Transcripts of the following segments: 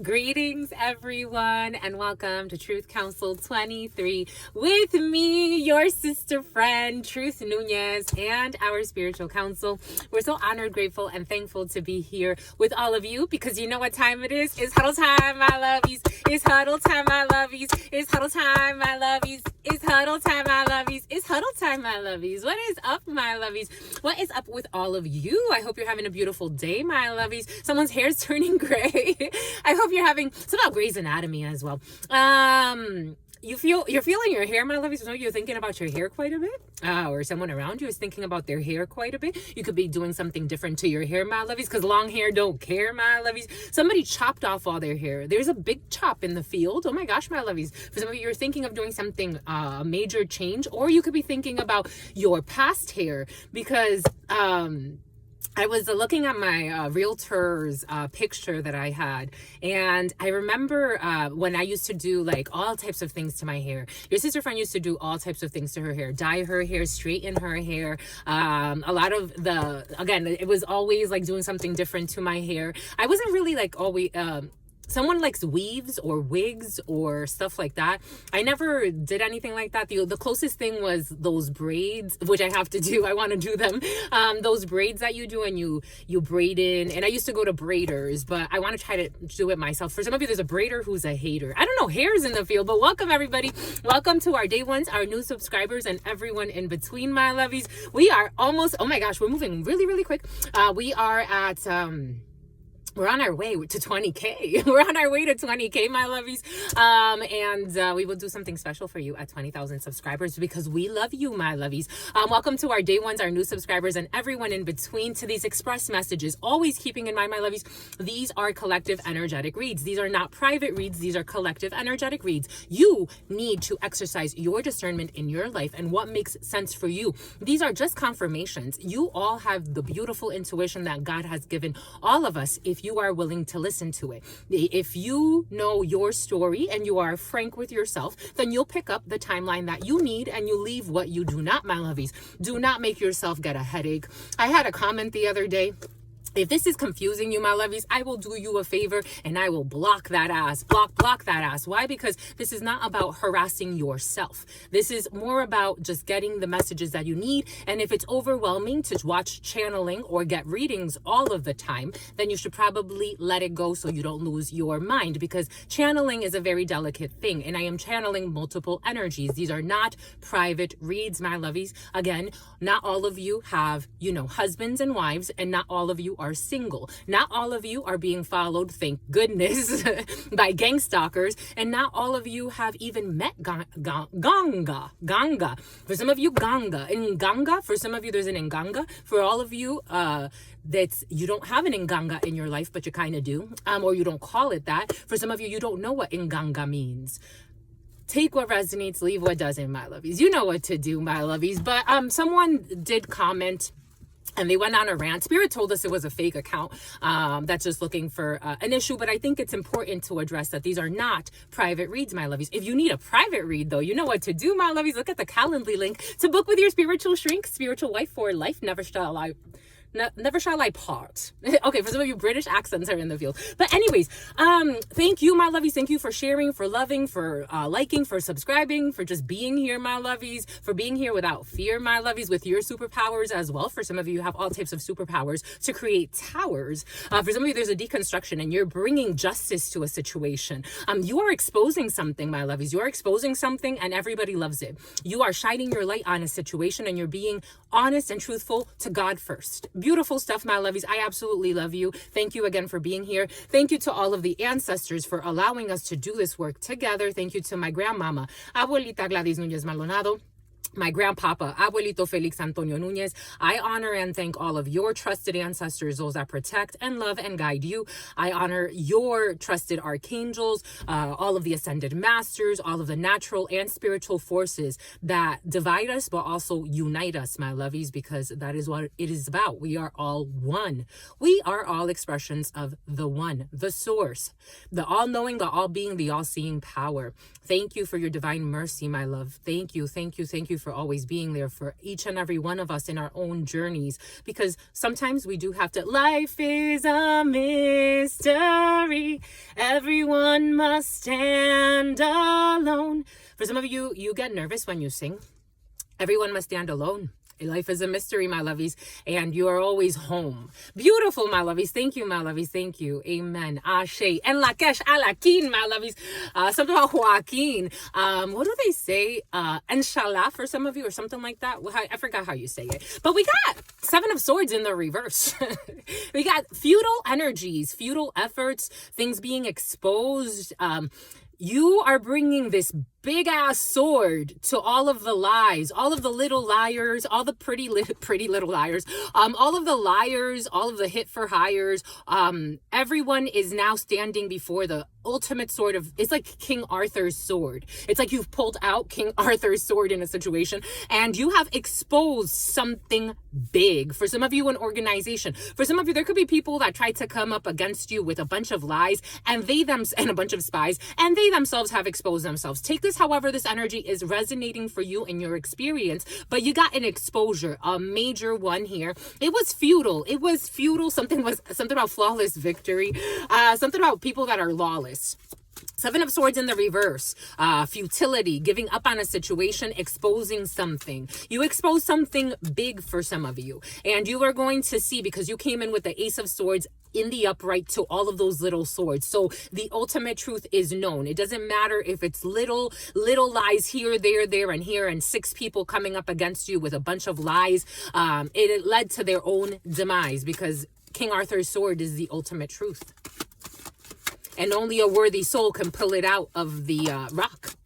Greetings, everyone, and welcome to Truth Council 23 with me, your sister friend, Truth Nunez, and our spiritual council. We're so honored, grateful, and thankful to be here with all of you because you know what time it is. It's huddle time, my lovies. It's huddle time, my lovies. It's huddle time, my lovies. It's huddle time, my lovies. It's huddle time, my lovies. What is up, my lovies? What is up with all of you? I hope you're having a beautiful day, my lovies. Someone's hair is turning gray. I hope you're having some about Grey's Anatomy as well. You're feeling your hair, my lovies. So you're thinking about your hair quite a bit, or someone around you is thinking about their hair quite a bit. You could be doing something different to your hair, my lovies, because long hair don't care, my lovies. Somebody chopped off all their hair. There's a big chop in the field. Oh my gosh, my lovies. For some of you, you're thinking of doing something, a major change, or you could be thinking about your past hair because I was looking at my realtor's picture that I had, and I remember when I used to do like all types of things to my hair. Your sister friend used to do all types of things to her hair, dye her hair, straighten her hair. A lot of again, it was always like doing something different to my hair. I wasn't really like always... someone likes weaves or wigs or stuff like that. I never did anything like that. The closest thing was those braids, which I have to do. I want to do them. Those braids that you do and you braid in. And I used to go to braiders, but I want to try to do it myself. For some of you, there's a braider who's a hater. I don't know, hair's in the field, but welcome everybody. Welcome to our day ones, our new subscribers, and everyone in between, my lovies. We are almost, oh my gosh, we're moving really, really quick. We are at... we're on our way to 20K. We're on our way to 20K, my lovies. And we will do something special for you at 20,000 subscribers because we love you, my lovies. Welcome to our day ones, our new subscribers, and everyone in between to these express messages. Always keeping in mind, my lovies, these are collective energetic reads. These are not private reads. These are collective energetic reads. You need to exercise your discernment in your life and what makes sense for you. These are just confirmations. You all have the beautiful intuition that God has given all of us if you are willing to listen to it. If you know your story and you are frank with yourself, then you'll pick up the timeline that you need and you leave what you do not, my lovies. Do not make yourself get a headache. I had a comment the other day. If this is confusing you, my lovies, I will do you a favor and I will block that ass. Block that ass. Why? Because this is not about harassing yourself. This is more about just getting the messages that you need. And if it's overwhelming to watch channeling or get readings all of the time, then you should probably let it go so you don't lose your mind, because channeling is a very delicate thing. And I am channeling multiple energies. These are not private reads, my lovies. Again, not all of you have, husbands and wives, and not all of you are single. Not all of you are being followed, thank goodness, by gang stalkers, and not all of you have even met Ganga. For some of you, Ganga. Nganga, for some of you, there's an Nganga. For all of you, you don't have an Nganga in your life, but you kind of do, or you don't call it that. For some of you, you don't know what Nganga means. Take what resonates, leave what doesn't, my lovies. You know what to do, my lovies. But someone did comment and they went on a rant. Spirit told us it was a fake account that's just looking for an issue. But I think it's important to address that these are not private reads, my lovies. If you need a private read, though, you know what to do, my lovies. Look at the Calendly link to book with your spiritual shrink, spiritual wife for life. Never shall I part. Okay, for some of you, British accents are in the field. But anyways, thank you, my lovies. Thank you for sharing, for loving, for liking, for subscribing, for just being here, my lovies, for being here without fear, my lovies, with your superpowers as well. For some of you have all types of superpowers to create towers. For some of you, there's a deconstruction and you're bringing justice to a situation. You are exposing something, my lovies. You are exposing something and everybody loves it. You are shining your light on a situation and you're being honest and truthful to God first. Beautiful stuff, my lovies. I absolutely love you. Thank you again for being here. Thank you to all of the ancestors for allowing us to do this work together. Thank you to my grandmama, Abuelita Gladys Núñez Maldonado, my grandpapa, Abuelito Felix Antonio Núñez. I honor and thank all of your trusted ancestors, those that protect and love and guide you. I honor your trusted archangels, all of the ascended masters, all of the natural and spiritual forces that divide us, but also unite us, my lovies, because that is what it is about. We are all one. We are all expressions of the one, the source, the all-knowing, the all-being, the all-seeing power. Thank you for your divine mercy, my love. Thank you for always being there for each and every one of us in our own journeys, because sometimes we do have to. Life is a mystery. Everyone must stand alone. For some of you, you get nervous when you sing. Everyone must stand alone. Life is a mystery, my lovies, and you are always home. Beautiful, my lovies. Thank you, my lovies. Thank you. Amen. Ashe. En la kesh alakin, my lovies. Something about Joaquin. What do they say? Inshallah for some of you, or something like that. I forgot how you say it. But we got Seven of Swords in the reverse. We got futile energies, futile efforts, things being exposed. You are bringing this big ass sword to all of the lies, all of the little liars, all the pretty little liars, all of the liars, all of the hit for hires. Everyone is now standing before the ultimate sword of, it's like King Arthur's sword. It's like you've pulled out King Arthur's sword in a situation and you have exposed something big. For some of you, an organization. For some of you, there could be people that try to come up against you with a bunch of lies and a bunch of spies, and they themselves have exposed themselves. Take this however this energy is resonating for you in your experience, but you got an exposure, a major one here. It was futile. Something about flawless victory, something about people that are lawless. Seven of Swords in the reverse, futility, giving up on a situation, exposing something. You expose something big for some of you, and you are going to see, because you came in with the Ace of Swords in the upright to all of those little swords. So the ultimate truth is known. It doesn't matter if it's little lies here, there, and here, and 6 people coming up against you with a bunch of lies. It led to their own demise, because King Arthur's sword is the ultimate truth. And only a worthy soul can pull it out of the rock.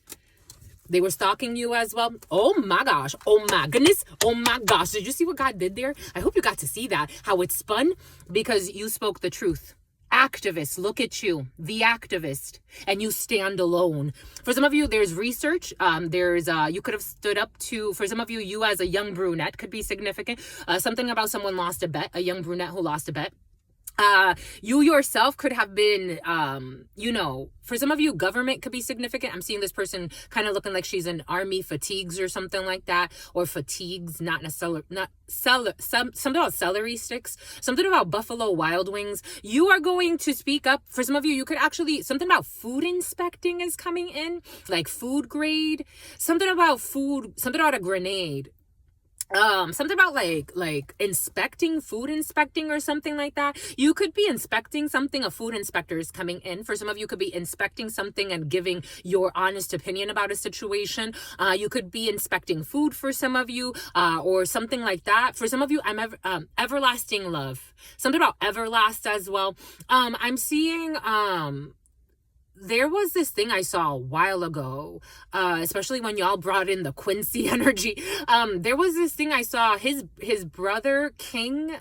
They were stalking you as well. Oh my gosh. Oh my goodness. Oh my gosh. Did you see what God did there? I hope you got to see that. How it spun. Because you spoke the truth. Activist, look at you, the activist, and you stand alone. For some of you, there's research. You could have stood up to, for some of you, you as a young brunette could be significant. Something about someone lost a bet, a young brunette who lost a bet. You yourself could have been, for some of you, government could be significant. I'm seeing this person kind of looking like she's in army fatigues or something like that, or fatigues, something about celery sticks, something about Buffalo Wild Wings. You are going to speak up. For some of you, you could actually, something about food inspecting is coming in, like food grade, something about a grenade. Something about like inspecting, food inspecting or something like that. You could be inspecting something. A food inspector is coming in. For some of you, could be inspecting something and giving your honest opinion about a situation. You could be inspecting food for some of you, or something like that. For some of you, everlasting love. Something about everlast as well. I'm seeing, there was this thing I saw a while ago, especially when y'all brought in the Quincy energy. There was this thing I saw, his brother King,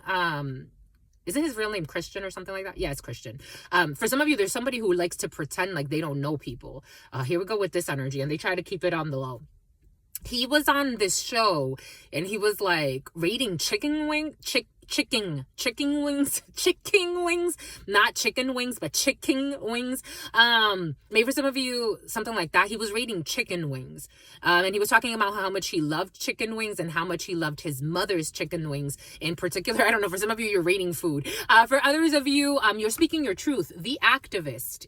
isn't his real name Christian or something like that? Yeah, it's Christian. For some of you, there's somebody who likes to pretend like they don't know people. Here we go with this energy, and they try to keep it on the low. He was on this show and he was like rating chicken wings, not chicken wings, but chicken wings. Maybe for some of you, something like that. He was rating chicken wings. And he was talking about how much he loved chicken wings and how much he loved his mother's chicken wings in particular. I don't know, for some of you, you're rating food. For others of you, you're speaking your truth. The activist.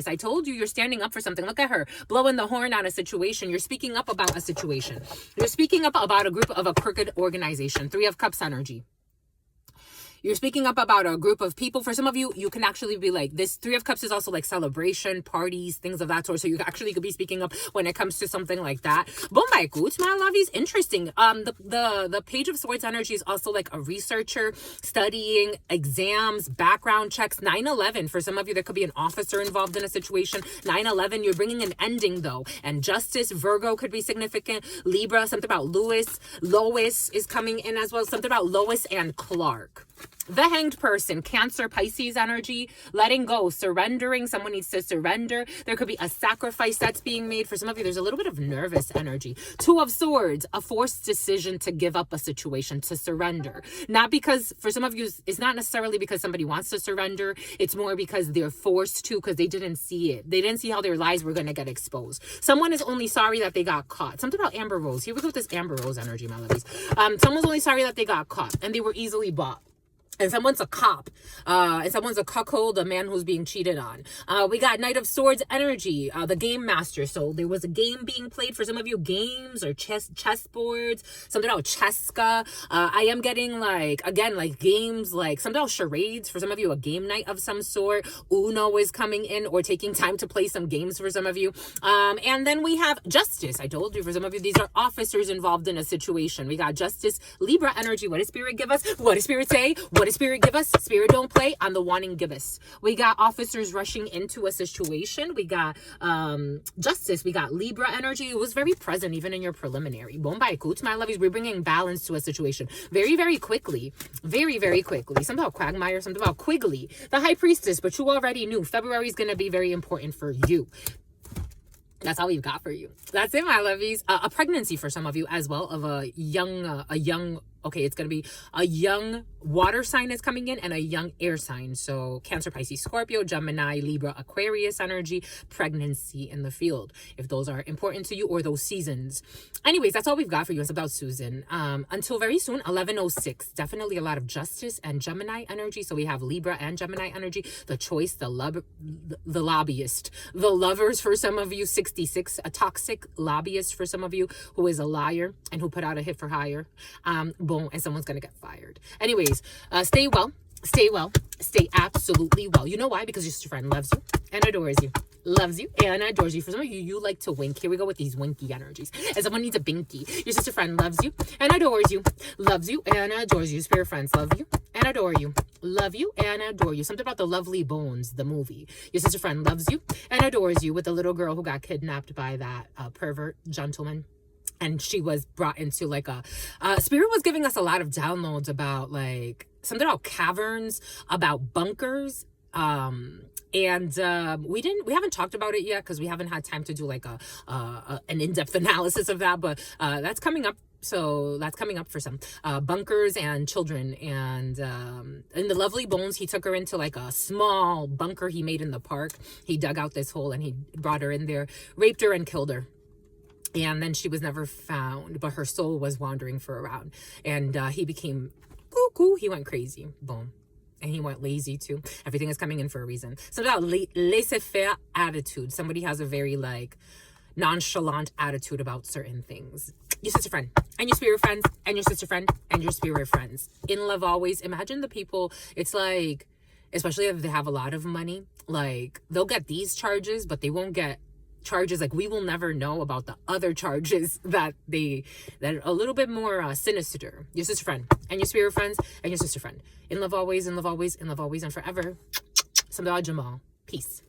I told you, you're standing up for something. Look at her blowing the horn on a situation. You're speaking up about a situation. You're speaking up about a group of a crooked organization. 3 of Cups energy. You're speaking up about a group of people. For some of you, you can actually be like, this 3 of Cups is also like celebration, parties, things of that sort. So you actually could be speaking up when it comes to something like that. Bombay Goots, my lovies, interesting. The Page of Swords energy is also like a researcher, studying, exams, background checks. 9/11, for some of you, there could be an officer involved in a situation. 9/11, you're bringing an ending though. And justice, Virgo could be significant. Libra, something about Lois is coming in as well. Something about Lois and Clark. The Hanged Person, Cancer, Pisces energy, letting go, surrendering. Someone needs to surrender. There could be a sacrifice that's being made. For some of you, there's a little bit of nervous energy. Two of Swords, a forced decision to give up a situation, to surrender. Not because, for some of you, it's not necessarily because somebody wants to surrender. It's more because they're forced to, because they didn't see it. They didn't see how their lives were going to get exposed. Someone is only sorry that they got caught. Something about Amber Rose. Here we go with this Amber Rose energy, my lovies. Someone's only sorry that they got caught and they were easily bought. And someone's a cop, and someone's a cuckold, a man who's being cheated on. We got Knight of Swords energy, the game master. So there was a game being played for some of you, games or chess boards, something about Cheska. I am getting like, again, like games, like something about charades. For some of you, a game night of some sort. Uno is coming in, or taking time to play some games for some of you. And then we have Justice. I told you, for some of you, these are officers involved in a situation. We got Justice, Libra energy. What does Spirit give us? What does Spirit say? What does Spirit give us? Spirit don't play. I'm the wanting give us. We got officers rushing into a situation. We got Justice. We got Libra energy. It was very present even in your preliminary. Bombay Coots, my lovies. We're bringing balance to a situation very, very quickly. Very, very quickly. Something about Quagmire. Something about Quigley. The High Priestess. But you already knew February is going to be very important for you. That's all we've got for you. That's it, my lovies. A pregnancy for some of you as well, of a young, okay, it's going to be a young water sign is coming in and a young air sign. So Cancer, Pisces, Scorpio, Gemini, Libra, Aquarius energy, pregnancy in the field. If those are important to you, or those seasons. Anyways, that's all we've got for you. It's about Susan. Until very soon, 11:06. Definitely a lot of Justice and Gemini energy. So we have Libra and Gemini energy. The choice, the lobbyist, the lovers for some of you, 66, a toxic lobbyist for some of you who is a liar and who put out a hit for hire. Boom, and someone's gonna get fired. Anyways, stay well, stay absolutely well. You know why? Because your friend loves you and adores you. Loves you and adores you. For some of you, you like to wink. Here we go with these winky energies. And someone needs a binky. Your sister friend loves you and adores you. Loves you and adores you. Spirit friends love you and adore you. Love you and adore you. Something about the Lovely Bones, the movie. Your sister friend loves you and adores you, with the little girl who got kidnapped by that pervert gentleman. And she was brought into like Spirit was giving us a lot of downloads about like something about caverns, about bunkers. And we haven't talked about it yet because we haven't had time to do like an in-depth analysis of that, but that's coming up. So that's coming up for some bunkers and children. And in the Lovely Bones, he took her into like a small bunker he made in the park. He dug out this hole and he brought her in there, raped her and killed her. And then she was never found, but her soul was wandering for around. And he became cuckoo. He went crazy. Boom. And he went lazy too. Everything is coming in for a reason. So about laissez-faire attitude. Somebody has a very like nonchalant attitude about certain things. Your sister friend and your spirit friends and your sister friend and your spirit friends. In love always. Imagine the people. It's like, especially if they have a lot of money, like they'll get these charges, but they won't get charges. Like we will never know about the other charges that are a little bit more sinister. Your sister friend and your spirit friends and your sister friend. In love always, in love always, in love always and forever. Samdal Jamal. Peace.